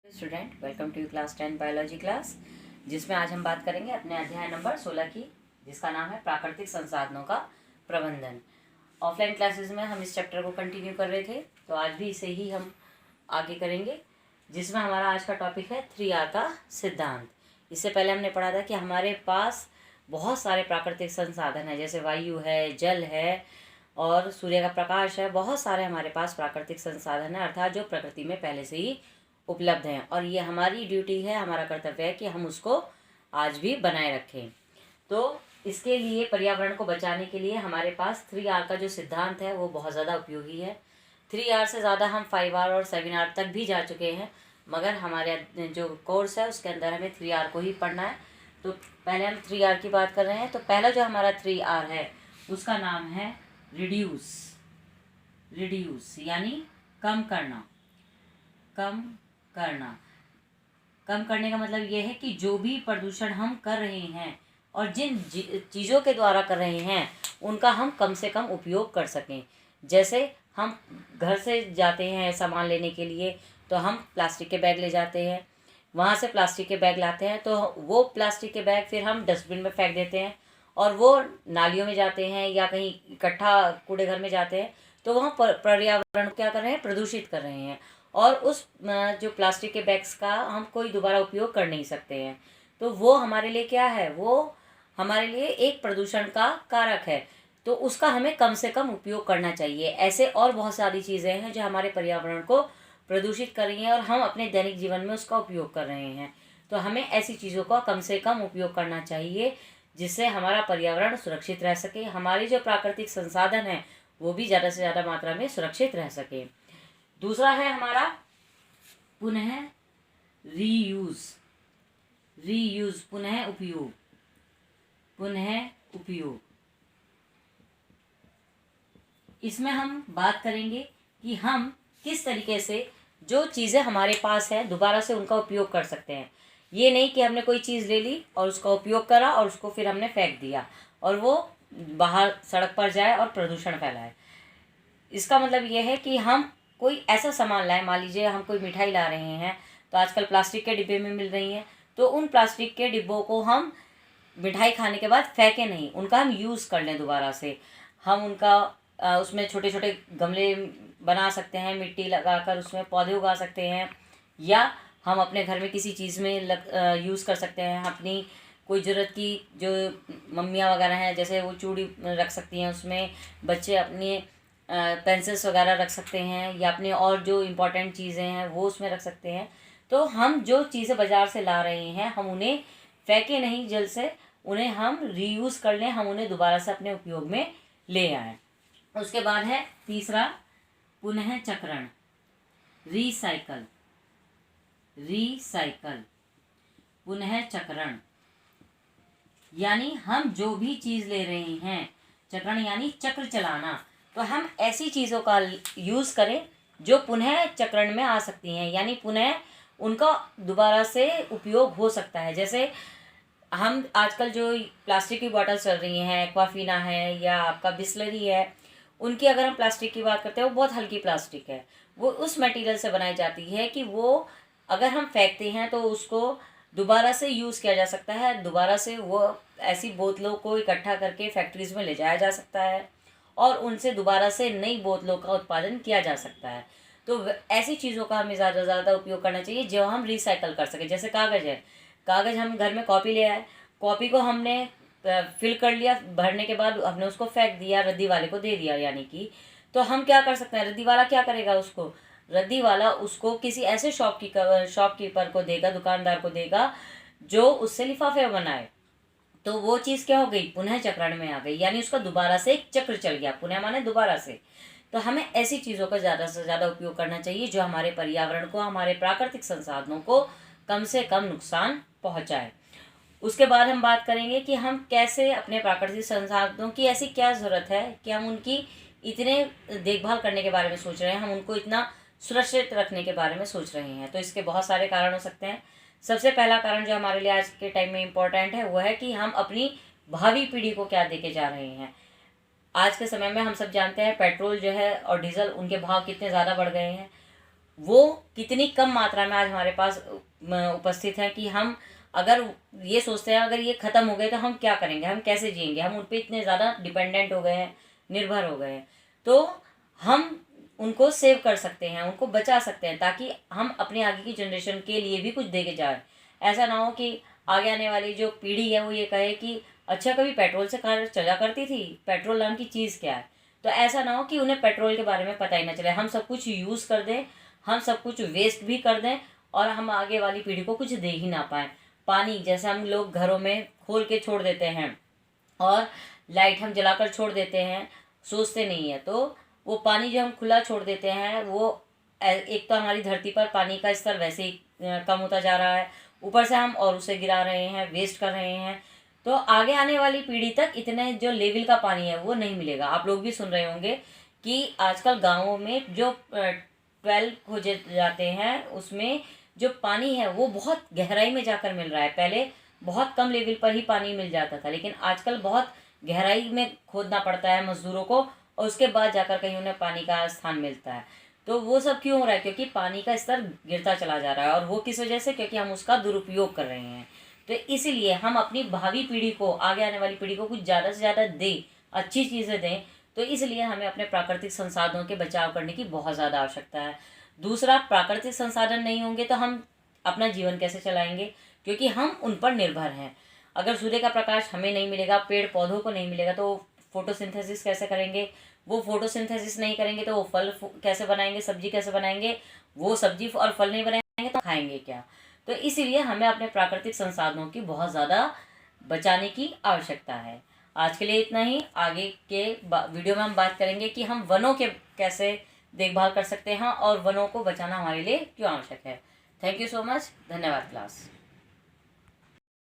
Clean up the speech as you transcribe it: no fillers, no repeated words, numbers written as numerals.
Student, welcome to class 10 biology class, जिसमें आज हम बात करेंगे अपने अध्याय नंबर 16 की, जिसका नाम है प्राकृतिक संसाधनों का प्रबंधन। ऑफलाइन क्लासेस में हम इस चैप्टर को कंटिन्यू कर रहे थे, तो आज भी इसे ही हम आगे करेंगे, जिसमें हमारा आज का टॉपिक है 3R का सिद्धांत। इससे पहले हमने पढ़ा था कि हमारे पास बहुत सारे प्राकृतिक संसाधन हैं, जैसे वायु है, जल है और सूर्य का प्रकाश है। बहुत सारे हमारे पास प्राकृतिक संसाधन है, अर्थात जो प्रकृति में पहले से ही उपलब्ध हैं, और ये हमारी ड्यूटी है, हमारा कर्तव्य है कि हम उसको आज भी बनाए रखें। तो इसके लिए, पर्यावरण को बचाने के लिए हमारे पास 3R का जो सिद्धांत है वो बहुत ज़्यादा उपयोगी है। 3R से ज़्यादा हम 5R और 7R तक भी जा चुके हैं, मगर हमारे जो कोर्स है उसके अंदर हमें 3R को ही पढ़ना है। तो पहले हम 3R की बात कर रहे हैं। तो पहला जो हमारा 3R है उसका नाम है रिड्यूस। रिड्यूस यानी कम करना। कम करने का मतलब ये है कि जो भी प्रदूषण हम कर रहे हैं और जिन चीज़ों के द्वारा कर रहे हैं उनका हम कम से कम उपयोग कर सकें। जैसे हम घर से जाते हैं सामान लेने के लिए, तो हम प्लास्टिक के बैग ले जाते हैं, वहाँ से प्लास्टिक के बैग लाते हैं, तो वो प्लास्टिक के बैग फिर हम डस्टबिन में फेंक देते हैं, और वो नालियों में जाते हैं या कहीं इकट्ठा कूड़े घर में जाते हैं, तो वहाँ पर्यावरण क्या कर रहे हैं, प्रदूषित कर रहे हैं। और उस जो प्लास्टिक के बैग्स का हम कोई दोबारा उपयोग कर नहीं सकते हैं, तो वो हमारे लिए क्या है, वो हमारे लिए एक प्रदूषण का कारक है। तो उसका हमें कम से कम उपयोग करना चाहिए। ऐसे और बहुत सारी चीज़ें हैं जो हमारे पर्यावरण को प्रदूषित कर रही हैं और हम अपने दैनिक जीवन में उसका उपयोग कर रहे हैं। तो हमें ऐसी चीज़ों का कम से कम उपयोग करना चाहिए, जिससे हमारा पर्यावरण सुरक्षित रह सके, हमारी जो प्राकृतिक संसाधन है वो भी ज़्यादा से ज़्यादा मात्रा में सुरक्षित रह सके। दूसरा है हमारा पुनः रीयूज। रीयूज पुनः उपयोग। इसमें हम बात करेंगे कि हम किस तरीके से जो चीज़ें हमारे पास है दोबारा से उनका उपयोग कर सकते हैं। ये नहीं कि हमने कोई चीज़ ले ली और उसका उपयोग करा और उसको फिर हमने फेंक दिया और वो बाहर सड़क पर जाए और प्रदूषण फैलाए। इसका मतलब ये है कि हम कोई ऐसा सामान लाएं, मान लीजिए हम कोई मिठाई ला रहे हैं, तो आजकल प्लास्टिक के डिब्बे में मिल रही हैं, तो उन प्लास्टिक के डिब्बों को हम मिठाई खाने के बाद फेंकें नहीं, उनका हम यूज़ कर लें दोबारा से। हम उनका उसमें छोटे छोटे गमले बना सकते हैं, मिट्टी लगाकर उसमें पौधे उगा सकते हैं, या हम अपने घर में किसी चीज़ में यूज़ कर सकते हैं। अपनी कोई ज़रूरत की जो मम्मियाँ वगैरह हैं, जैसे वो चूड़ी रख सकती हैं, उसमें बच्चे अपने पेंसिल्स वगैरह रख सकते हैं, या अपने और जो इम्पोर्टेंट चीज़ें हैं वो उसमें रख सकते हैं। तो हम जो चीज़ें बाज़ार से ला रहे हैं हम उन्हें फेंके नहीं, जल्द से उन्हें हम रीयूज़ कर लें, हम उन्हें दोबारा से अपने उपयोग में ले आएँ। उसके बाद है तीसरा पुनः चक्रण। रिसाइकल। पुनः चक्रण यानी हम जो भी चीज़ ले रहे हैं, चक्रण यानी चक्र चलाना, तो हम ऐसी चीज़ों का यूज़ करें जो पुनः चक्रण में आ सकती हैं, यानी पुनः उनका दोबारा से उपयोग हो सकता है। जैसे हम आजकल जो प्लास्टिक की बॉटल चल रही हैं, एक्वाफीना है या आपका बिस्लरी है, उनकी अगर हम प्लास्टिक की बात करते हैं, वो बहुत हल्की प्लास्टिक है, वो उस मटेरियल से बनाई जाती है कि वो अगर हम फेंकते हैं तो उसको दोबारा से यूज़ किया जा सकता है, दोबारा से वो ऐसी बोतलों को इकट्ठा करके फैक्ट्रीज़ में ले जाया जा सकता है और उनसे दोबारा से नई बोतलों का उत्पादन किया जा सकता है। तो ऐसी चीज़ों का हमें ज़्यादा से ज़्यादा उपयोग करना चाहिए जो हम रिसाइकल कर सकें। जैसे कागज़ है, कागज़ हम घर में कॉपी ले आए, कॉपी को हमने फिल कर लिया, भरने के बाद हमने उसको फेंक दिया, रद्दी वाले को दे दिया, यानी कि तो हम क्या कर सकते हैं, रद्दी वाला क्या करेगा, उसको रद्दी वाला उसको किसी ऐसे शॉपकीपर को देगा, दुकानदार को देगा जो उससे लिफाफे बनाए। तो वो चीज़ क्या हो गई, पुनः चक्रण में आ गई, यानी उसका दोबारा से एक चक्र चल गया। पुनः माने दोबारा से। तो हमें ऐसी चीज़ों का ज़्यादा से ज़्यादा उपयोग करना चाहिए जो हमारे पर्यावरण को, हमारे प्राकृतिक संसाधनों को कम से कम नुकसान पहुँचाए। उसके बाद हम बात करेंगे कि हम कैसे अपने प्राकृतिक संसाधनों की ऐसी क्या ज़रूरत है कि हम उनकी इतने देखभाल करने के बारे में सोच रहे हैं, हम उनको इतना सुरक्षित रखने के बारे में सोच रहे हैं। तो इसके बहुत सारे कारण हो सकते हैं। सबसे पहला कारण जो हमारे लिए आज के टाइम में इम्पोर्टेंट है वो है कि हम अपनी भावी पीढ़ी को क्या देके जा रहे हैं। आज के समय में हम सब जानते हैं पेट्रोल जो है और डीजल, उनके भाव कितने ज़्यादा बढ़ गए हैं। वो कितनी कम मात्रा में आज हमारे पास उपस्थित है कि हम अगर ये सोचते हैं अगर ये ख़त्म हो गए तो हम क्या करेंगे, हम कैसे जिएंगे, हम उन पर इतने ज़्यादा डिपेंडेंट हो गए हैं, निर्भर हो गए हैं। तो हम उनको सेव कर सकते हैं, उनको बचा सकते हैं, ताकि हम अपने आगे की जनरेशन के लिए भी कुछ दे के जाए। ऐसा ना हो कि आगे आने वाली जो पीढ़ी है वो ये कहे कि अच्छा कभी पेट्रोल से कार चला करती थी, पेट्रोल नाम की चीज़ क्या है। तो ऐसा ना हो कि उन्हें पेट्रोल के बारे में पता ही ना चले, हम सब कुछ यूज़ कर दें, हम सब कुछ वेस्ट भी कर दें और हम आगे वाली पीढ़ी को कुछ दे ही ना पाएँ। पानी जैसे हम लोग घरों में खोल के छोड़ देते हैं और लाइट हम जलाकर छोड़ देते हैं, सोचते नहीं है, तो वो पानी जो हम खुला छोड़ देते हैं वो एक तो हमारी धरती पर पानी का स्तर वैसे ही कम होता जा रहा है, ऊपर से हम और उसे गिरा रहे हैं, वेस्ट कर रहे हैं। तो आगे आने वाली पीढ़ी तक इतने जो लेवल का पानी है वो नहीं मिलेगा। आप लोग भी सुन रहे होंगे कि आजकल गाँवों में जो 12 खोजे जाते हैं उसमें जो पानी है वो बहुत गहराई में जाकर मिल रहा है। पहले बहुत कम लेवल पर ही पानी मिल जाता था, लेकिन आजकल बहुत गहराई में खोदना पड़ता है मजदूरों को और उसके बाद जाकर कहीं उन्हें पानी का स्थान मिलता है। तो वो सब क्यों हो रहा है? क्योंकि पानी का स्तर गिरता चला जा रहा है, और वो किस वजह से? क्योंकि हम उसका दुरुपयोग कर रहे हैं। तो इसीलिए हम अपनी भावी पीढ़ी को, आगे आने वाली पीढ़ी को कुछ ज़्यादा से ज़्यादा दें, अच्छी चीज़ें दें। तो इसलिए हमें अपने प्राकृतिक संसाधनों के बचाव करने की बहुत ज़्यादा आवश्यकता है। दूसरा, प्राकृतिक संसाधन नहीं होंगे तो हम अपना जीवन कैसे चलाएंगे? क्योंकि हम उन पर निर्भर हैं। अगर सूर्य का प्रकाश हमें नहीं मिलेगा, पेड़ पौधों को नहीं मिलेगा, तो फोटोसिंथेसिस कैसे करेंगे? वो फोटोसिंथेसिस नहीं करेंगे तो वो फल कैसे बनाएंगे, सब्जी कैसे बनाएंगे? वो सब्जी और फल नहीं बनाएंगे तो खाएंगे क्या? तो इसीलिए हमें अपने प्राकृतिक संसाधनों की बहुत ज़्यादा बचाने की आवश्यकता है। आज के लिए इतना ही। आगे के वीडियो में हम बात करेंगे कि हम वनों के कैसे देखभाल कर सकते हैं और वनों को बचाना हमारे लिए क्यों आवश्यक है। Thank you so much. धन्यवाद क्लास।